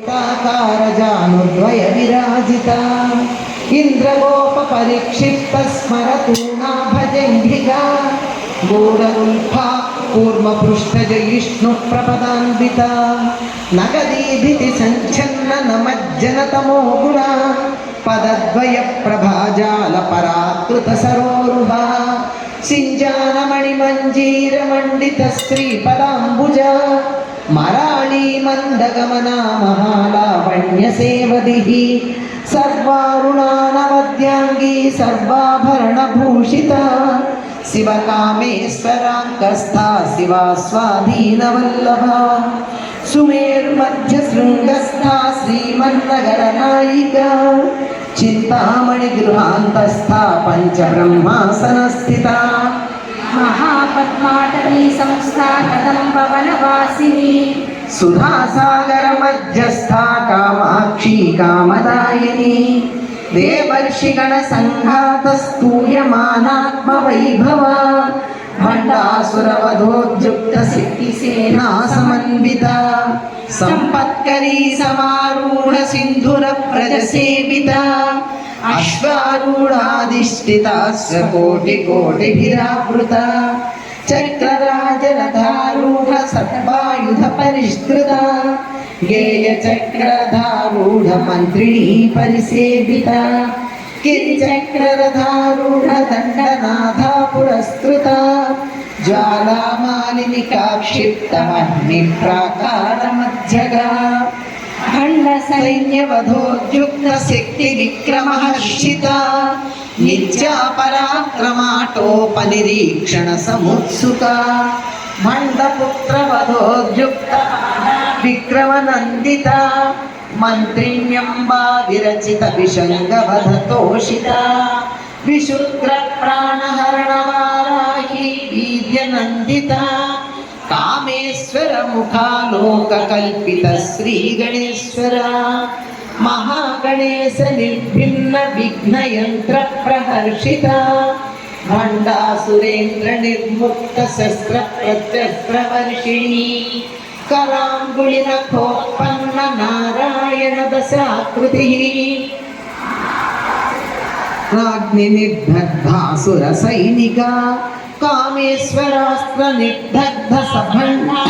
वृत्ताकार जानुद्वय विराजिता इंद्रगोप परिक्षिप्त स्मरतूणा भजंघिका गूढ़ुल्फा कूर्मपृष्ठज विष्णु प्रपदान्विता नगदीधिति संचन्न नमज्जनतमो गुणा पदद्वय प्रभाजाल पराकृत सरोरुहा सिंजानमणि मंजीर मंडित श्रीपदाम्बुजा मराळी मंदगमना महालावण्य सेवदिः सर्वारुणा नवद्यांगी सर्वाभरण भूषिता शिवकामेश्वराङ्कस्था शिवा स्वाधीनवल्लभा सुमेरुमध्य शृङ्गस्था श्रीमन्नगरनायिका चिन्तामणि गृहान्तस्था पञ्चब्रह्मासनस्थिता महापद्माटवी संस्था कदम्बवनवासिनी सुधासागर मध्यस्था कामाक्षी कामदायिनी देवर्षिगण संघातस्तूयमानात्मवैभवा भण्डासुरवधोद्युक्त सिद्धिसेना समन्विता संपत्करी समारूढ सिन्धुर प्रजसेविता अश्वारूढाधिष्ठिता कोटिकोटिभिरावृता चक्रराजरथारूढ सर्वायुध परिष्कृता गेयचक्ररथारूढ मन्त्रिणी परिसेविता किरिचक्ररथारूढ दण्डनाथा पुरस्कृता ज्वालामालिनिका क्षिप्तमग्निप्राकारमध्यगा खण्डसैन्यवधोद्युक्त शक्तिविक्रमहर्षिता नित्या पराक्रमाटोपनिरीक्षण समुत्सुका भण्डपुत्रवधोद्युक्त विक्रमनन्दिता मन्त्रिण्यम्बा विरचित विषङ्गवधतोषिता विशुद्रप्राणहरणवाराही वीर्यनन्दिता कामेश्वर मुखालोककल्पित श्रीगणेश्वरा महागणेश निर्भिन्न विघ्नयन्त्र प्रहर्षिता भण्डासुरेन्द्र निर्मुक्त शस्त्र प्रत्यस्त्रवर्षिणी कराङ्गुलिनखोत्पन्न नारायण दशाकृतिः राज्ञिनिर्दग्धासुर सैनिका कामेश्वरास्त्र निर्दग्ध सभण्डा